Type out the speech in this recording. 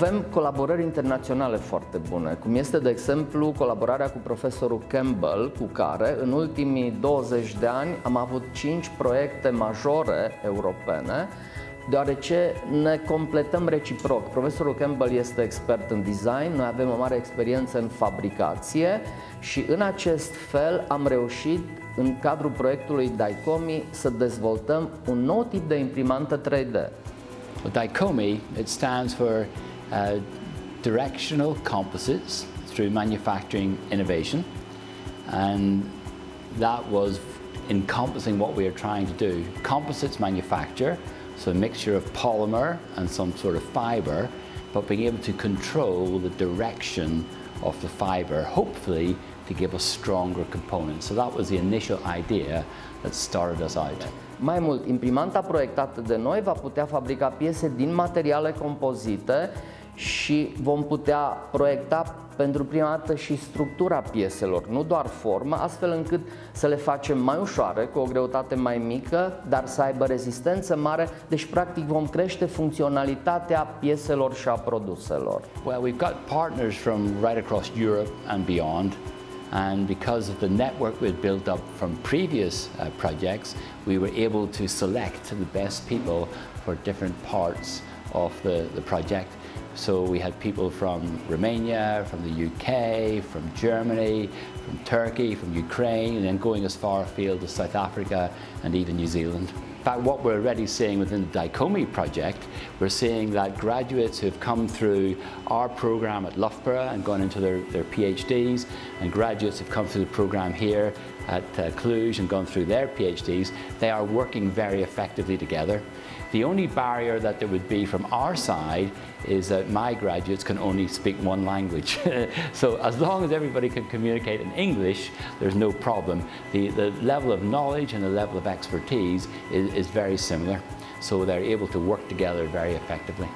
Avem colaborări internaționale foarte bune, cum este, de exemplu, colaborarea cu profesorul Campbell, cu care în ultimii 20 de ani am avut 5 proiecte majore europene, deoarece ne completăm reciproc. Profesorul Campbell este expert în design, noi avem o mare experiență în fabricație și în acest fel am reușit, în cadrul proiectului DiCoMI, să dezvoltăm un nou tip de imprimantă 3D. DiCoMI, it stands for Directional Composites through Manufacturing Innovation, and that was encompassing what we are trying to do. Composites manufacture, so a mixture of polymer and some sort of fiber, but being able to control the direction of the fiber, hopefully to give us stronger components. So that was the initial idea that started us out. Mai mult, imprimanta proiectată de noi va putea fabrica piese din materiale compozite și vom putea proiecta pentru prima dată și structura pieselor, nu doar forma, astfel încât să le facem mai ușoare, cu o greutate mai mică, dar să aibă rezistență mare, deci practic vom crește funcționalitatea pieselor și a produselor. Well, we've got partners from right across Europe and beyond. And because of the network we'd built up from previous projects, we were able to select the best people for different parts of the project. So we had people from Romania, from the UK, from Germany, from Turkey, from Ukraine, and then going as far afield as South Africa and even New Zealand. In fact, what we're already seeing within the DiCoMI project, we're seeing that graduates who've come through our program at Loughborough and gone into their PhDs, and graduates who've come through the program here at Cluj and gone through their PhDs, they are working very effectively together. The only barrier that there would be from our side is that my graduates can only speak one language. So as long as everybody can communicate in English, there's no problem. The level of knowledge and the level of expertise is very similar. So they're able to work together very effectively.